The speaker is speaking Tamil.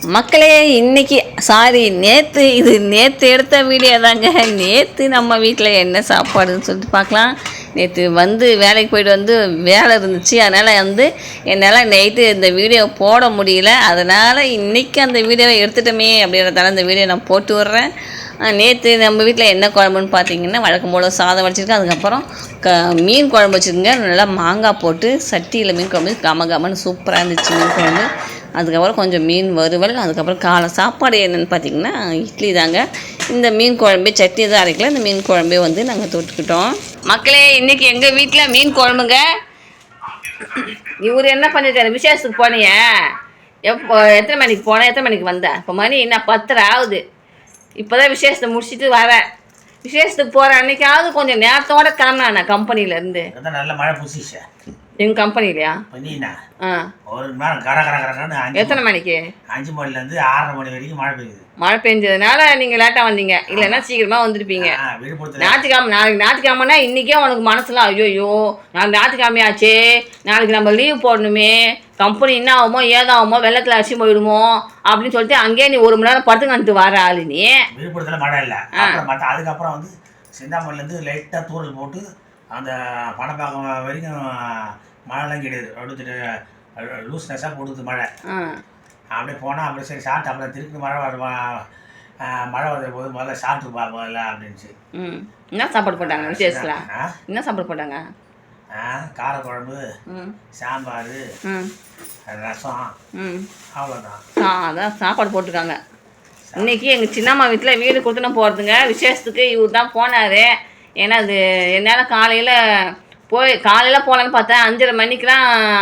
மக்களே இன்னைக்கு நேற்று எடுத்த வீடியோ தாங்க. நேற்று நம்ம வீட்டில் என்ன சாப்பாடுன்னு சொல்லிட்டு பார்க்கலாம். நேற்று வேலைக்கு போயிட்டு வேலை இருந்துச்சு. அதனால் என்னால் நைட்டு இந்த வீடியோ போட முடியல. அதனால் இன்றைக்கி அந்த வீடியோவை எடுத்துட்டோமே அப்படின்றதால இந்த வீடியோ நான் போட்டு விட்றேன். நேற்று நம்ம வீட்டில் என்ன குழம்புன்னு பார்த்தீங்கன்னா, வழக்கம் போல் சாதம் வச்சுருக்கேன். அதுக்கப்புறம் மீன் குழம்பு வச்சுருங்க. நல்லா மாங்காய் போட்டு சட்டியில் மீன் குழம்பு கமன்னு சூப்பராக இருந்துச்சு மீன் குழம்பு. அதுக்கப்புறம் கொஞ்சம் மீன் வறுவல். அதுக்கப்புறம் காலை சாப்பாடு என்னென்னு பார்த்திங்கன்னா இட்லி தாங்க. இந்த மீன் குழம்பு சட்னி தான் அரைக்கல. இந்த மீன் குழம்பே நாங்கள் தொட்டுக்கிட்டோம். மக்களே இன்றைக்கி எங்கள் வீட்டில் மீன் குழம்புங்க. இவர் என்ன பண்ணிருக்காரு, விசேஷத்துக்கு போனீங்க? எத்தனை மணிக்கு போனேன், எத்தனை மணிக்கு வந்தேன்? இப்போ மணி என்ன 10:30 ஆகுது. இப்போ தான் விசேஷத்தை முடிச்சுட்டு வரேன். விசேஷத்துக்கு போகிற அன்றைக்காவது கொஞ்சம் நேரத்தோடு கிளம்புனா கம்பெனிலேருந்து. நல்ல மழை பூசிச்சா எங்கள் கம்பெனிலையா? ஒரு நேரம் கர எத்தனை மணிக்கு? 5 மணிலேருந்து 6:30 மணி வரைக்கும் மழை பெய்யுது. மழை பெஞ்சதுனால நீங்கள் லேட்டாக வந்தீங்க. இல்லைன்னா சீக்கிரமாக வந்துருப்பீங்க. ஞாயிற்றுக்கிழமை, நாளைக்கு ஞாயிற்றுக்கிழமைனா இன்றைக்கே உனக்கு மனசுலாம் ஐயோ நாளைக்கு ஞாயிற்றுக்கிழமையாச்சே, நாளைக்கு நம்ம லீவ் போடணுமே, கம்பெனி என்ன ஆகுமோ ஏதாகுமோ, வெள்ளத்தில் அரிசி போயிடுமோ அப்படின்னு சொல்லிட்டு அங்கேயே நீ 1 மணி நேரம் படுத்துக்கிட்டு வர ஆளு நீ. விழுப்புரத்தில் மழை இல்லை. அதுக்கப்புறம் சிந்தாமணிலேருந்து லைட்டாக தூரல் போட்டு அந்த பணப்பாக்கம் வரைக்கும் மழைலாம் கிடையாது. அப்படியே லூஸ்னஸாக போடுது மழை. அப்படியே போனால் அப்படியே சரி சாப்பிட்டு அப்புறம் திருப்பி மழை வருது போது முதல்ல சாப்பிட்டு பார்ப்போம்ல அப்படின்ச்சு. என்ன சாப்பாடு போட்டாங்க விசேஷத்தில்? என்ன சாப்பாடு போட்டாங்க? காரக்குழம்பு, சாம்பார், ரசம், அவ்வளோதான். அதான் சாப்பாடு போட்டிருக்காங்க. இன்றைக்கி எங்கள் சின்னம்மா வீட்டில் வீடு கொடுத்துன்னு போகிறதுங்க. விசேஷத்துக்கு இவர் தான் போனார். ஏன்னா அது என்னால் காலையில் போகலான்னு பார்த்தேன். 5:30 மணிக்கெலாம்